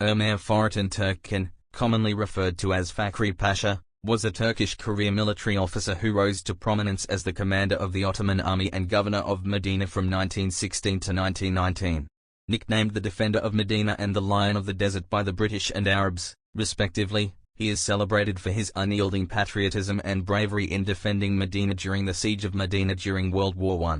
Ömer Fahrettin Turkcan, commonly referred to as Fakhri Pasha, was a Turkish career military officer who rose to prominence as the commander of the Ottoman army and governor of Medina from 1916 to 1919. Nicknamed the Defender of Medina and the Lion of the Desert by the British and Arabs, respectively, he is celebrated for his unyielding patriotism and bravery in defending Medina during the Siege of Medina during World War I.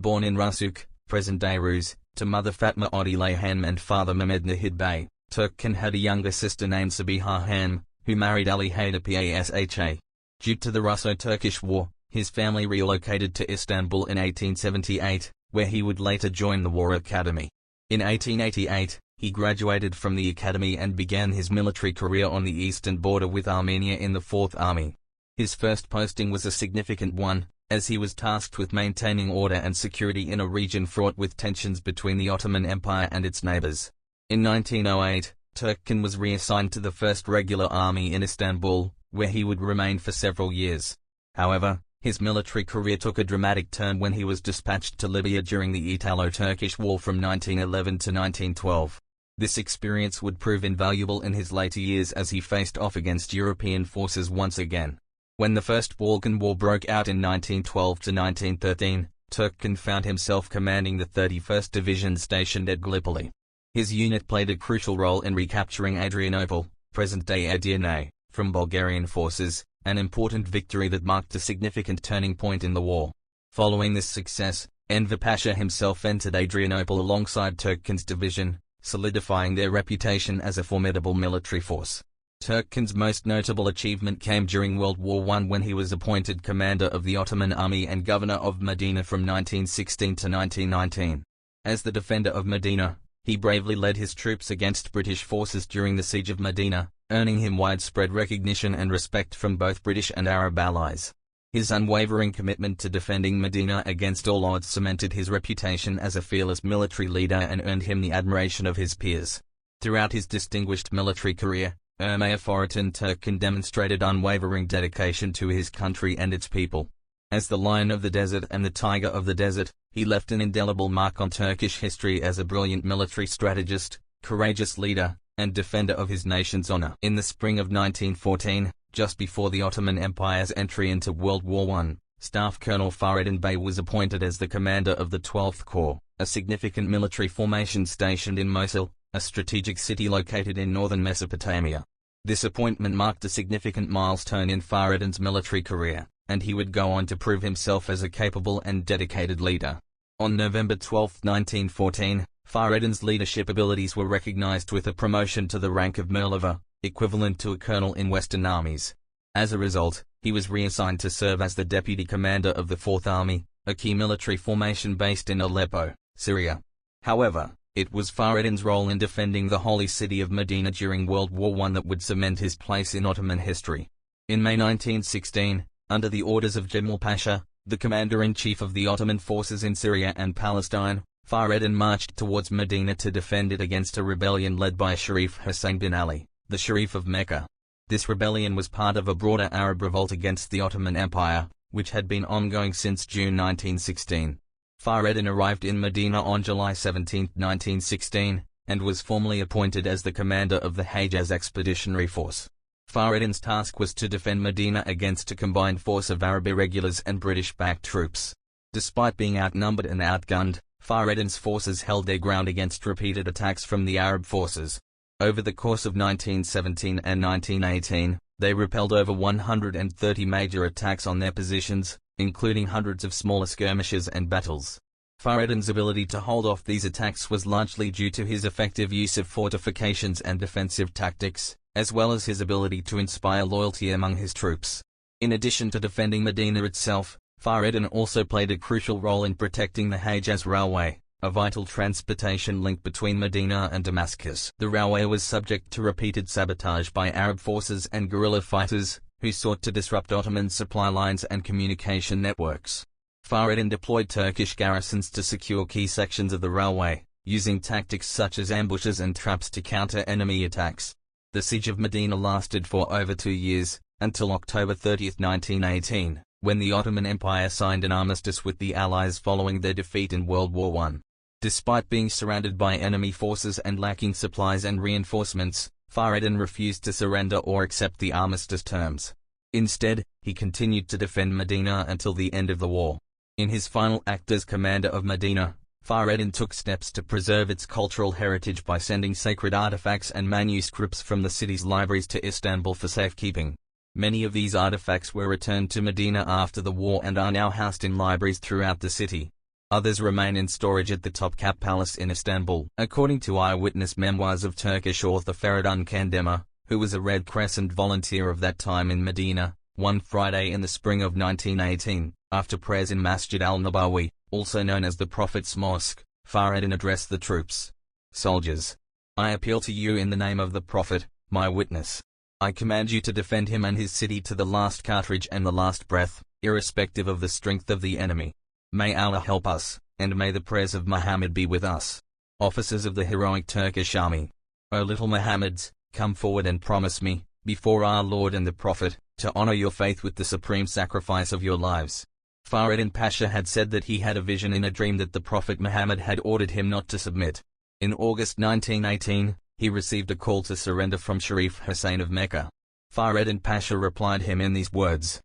Born in Rusuk, present-day Rus, to mother Fatma Odile Hanım and father Mehmed Nahid Bey, Turkcan had a younger sister named Sabiha Hanım, who married Ali Haydar Pasha. Due to the Russo-Turkish War, his family relocated to Istanbul in 1878, where he would later join the War Academy. In 1888, he graduated from the academy and began his military career on the eastern border with Armenia in the Fourth Army. His first posting was a significant one, as he was tasked with maintaining order and security in a region fraught with tensions between the Ottoman Empire and its neighbors. In 1908, Turkcan was reassigned to the 1st Regular Army in Istanbul, where he would remain for several years. However, his military career took a dramatic turn when he was dispatched to Libya during the Italo-Turkish War from 1911 to 1912. This experience would prove invaluable in his later years as he faced off against European forces once again. When the First Balkan War broke out in 1912 to 1913, Turkcan found himself commanding the 31st Division stationed at Gallipoli. His unit played a crucial role in recapturing Adrianople, present-day Edirne, from Bulgarian forces, an important victory that marked a significant turning point in the war. Following this success, Enver Pasha himself entered Adrianople alongside Turkcan's division, solidifying their reputation as a formidable military force. Turkcan's most notable achievement came during World War I when he was appointed commander of the Ottoman army and governor of Medina from 1916 to 1919. As the defender of Medina, he bravely led his troops against British forces during the Siege of Medina, earning him widespread recognition and respect from both British and Arab allies. His unwavering commitment to defending Medina against all odds cemented his reputation as a fearless military leader and earned him the admiration of his peers. Throughout his distinguished military career, Ömer Fahrettin Turkcan demonstrated unwavering dedication to his country and its people. As the Lion of the Desert and the Tiger of the Desert, he left an indelible mark on Turkish history as a brilliant military strategist, courageous leader, and defender of his nation's honor. In the spring of 1914, just before the Ottoman Empire's entry into World War I, Staff Colonel Fahrettin Bey was appointed as the commander of the 12th Corps, a significant military formation stationed in Mosul, a strategic city located in northern Mesopotamia. This appointment marked a significant milestone in Fahrettin's military career, and he would go on to prove himself as a capable and dedicated leader. On November 12, 1914, Fahrettin's leadership abilities were recognized with a promotion to the rank of Merlava, equivalent to a colonel in Western armies. As a result, he was reassigned to serve as the deputy commander of the 4th Army, a key military formation based in Aleppo, Syria. However, it was Fahrettin's role in defending the holy city of Medina during World War I that would cement his place in Ottoman history. In May 1916, under the orders of Cemal Pasha, the commander-in-chief of the Ottoman forces in Syria and Palestine, Fahrettin marched towards Medina to defend it against a rebellion led by Sharif Hussein bin Ali, the Sharif of Mecca. This rebellion was part of a broader Arab revolt against the Ottoman Empire, which had been ongoing since June 1916. Fahrettin arrived in Medina on July 17, 1916, and was formally appointed as the commander of the Hejaz Expeditionary Force. Fahrettin's task was to defend Medina against a combined force of Arab irregulars and British-backed troops. Despite being outnumbered and outgunned, Fahrettin's forces held their ground against repeated attacks from the Arab forces. Over the course of 1917 and 1918, they repelled over 130 major attacks on their positions, including hundreds of smaller skirmishes and battles. Fahrettin's ability to hold off these attacks was largely due to his effective use of fortifications and defensive tactics, as well as his ability to inspire loyalty among his troops. In addition to defending Medina itself, Fahrettin also played a crucial role in protecting the Hejaz Railway, a vital transportation link between Medina and Damascus. The railway was subject to repeated sabotage by Arab forces and guerrilla fighters, who sought to disrupt Ottoman supply lines and communication networks. Fahrettin deployed Turkish garrisons to secure key sections of the railway, using tactics such as ambushes and traps to counter enemy attacks. The Siege of Medina lasted for over 2 years, until October 30, 1918, when the Ottoman Empire signed an armistice with the Allies following their defeat in World War I. Despite being surrounded by enemy forces and lacking supplies and reinforcements, Fakhri refused to surrender or accept the armistice terms. Instead, he continued to defend Medina until the end of the war. In his final act as commander of Medina, Fakhri took steps to preserve its cultural heritage by sending sacred artifacts and manuscripts from the city's libraries to Istanbul for safekeeping. Many of these artifacts were returned to Medina after the war and are now housed in libraries throughout the city. Others remain in storage at the Topkapı Palace in Istanbul. According to eyewitness memoirs of Turkish author Feridun Kandemir, who was a Red Crescent volunteer of that time in Medina, one Friday in the spring of 1918, after prayers in Masjid al-Nabawi, also known as the Prophet's Mosque, Fakhri addressed the troops. "Soldiers, I appeal to you in the name of the Prophet, my witness. I command you to defend him and his city to the last cartridge and the last breath, irrespective of the strength of the enemy. May Allah help us, and may the prayers of Muhammad be with us. Officers of the heroic Turkish army, O little Muhammads, come forward and promise me, before our Lord and the Prophet, to honor your faith with the supreme sacrifice of your lives." Fakhri Pasha had said that he had a vision in a dream that the Prophet Muhammad had ordered him not to submit. In August 1918, he received a call to surrender from Sharif Hussein of Mecca. Fakhri Pasha replied him in these words: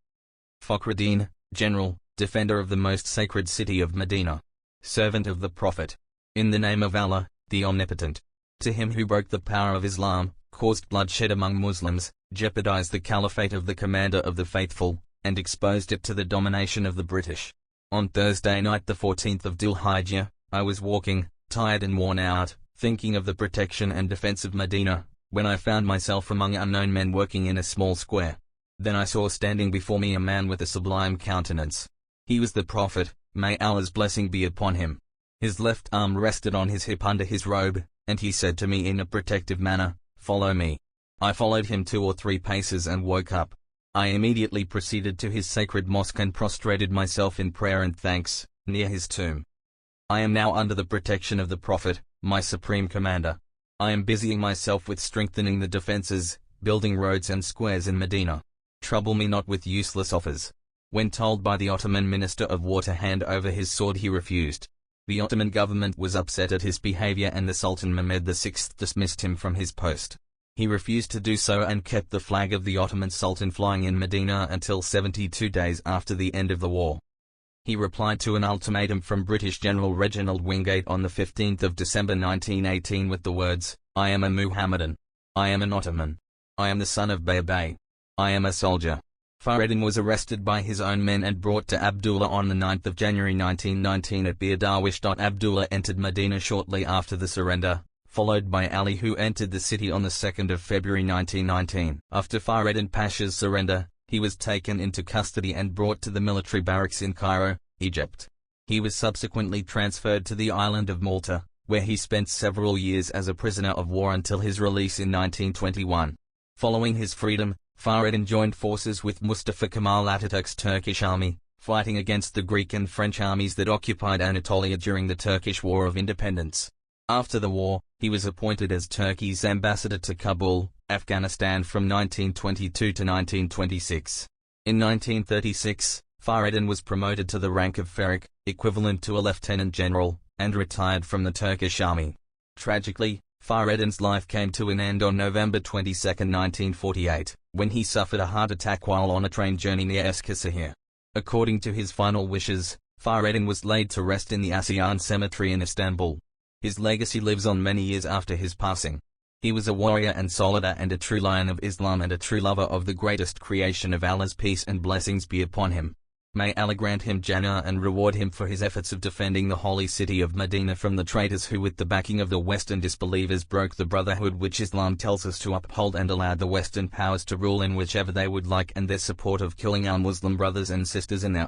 "Fakhruddin, General, defender of the most sacred city of Medina, servant of the Prophet, in the name of Allah, the Omnipotent, to him who broke the power of Islam, caused bloodshed among Muslims, jeopardized the caliphate of the Commander of the Faithful, and exposed it to the domination of the British. On Thursday night the 14th of Dhul-Hijjah, I was walking, tired and worn out, thinking of the protection and defense of Medina, when I found myself among unknown men working in a small square. Then I saw standing before me a man with a sublime countenance. He was the Prophet, may Allah's blessing be upon him. His left arm rested on his hip under his robe, and he said to me in a protective manner, 'Follow me.' I followed him 2 or 3 paces and woke up. I immediately proceeded to his sacred mosque and prostrated myself in prayer and thanks, near his tomb. I am now under the protection of the Prophet, my supreme commander. I am busying myself with strengthening the defenses, building roads and squares in Medina. Trouble me not with useless offers." When told by the Ottoman Minister of War to hand over his sword, he refused. The Ottoman government was upset at his behavior and the Sultan Mehmed VI dismissed him from his post. He refused to do so and kept the flag of the Ottoman Sultan flying in Medina until 72 days after the end of the war. He replied to an ultimatum from British General Reginald Wingate on the 15th of December 1918 with the words, "I am a Muhammadan. I am an Ottoman. I am the son of Bey. I am a soldier." Fakhri was arrested by his own men and brought to Abdullah on the 9th of January 1919 at Bir Darwish. Abdullah entered Medina shortly after the surrender, followed by Ali, who entered the city on the 2nd of February 1919. After Fakhri Pasha's surrender, he was taken into custody and brought to the military barracks in Cairo, Egypt. He was subsequently transferred to the island of Malta, where he spent several years as a prisoner of war until his release in 1921. Following his freedom, Fakhri joined forces with Mustafa Kemal Ataturk's Turkish army, fighting against the Greek and French armies that occupied Anatolia during the Turkish War of Independence. After the war, he was appointed as Turkey's ambassador to Kabul, Afghanistan from 1922 to 1926. In 1936, Fakhri was promoted to the rank of Ferik, equivalent to a lieutenant general, and retired from the Turkish army. Tragically, Fakhri's life came to an end on November 22, 1948, when he suffered a heart attack while on a train journey near Eskişehir. According to his final wishes, Fakhri was laid to rest in the Asyan Cemetery in Istanbul. His legacy lives on many years after his passing. He was a warrior and soldier and a true lion of Islam and a true lover of the greatest creation of Allah's peace and blessings be upon him. May Allah grant him Jannah and reward him for his efforts of defending the holy city of Medina from the traitors who with the backing of the Western disbelievers broke the brotherhood which Islam tells us to uphold and allowed the Western powers to rule in whichever they would like, and their support of killing our Muslim brothers and sisters in their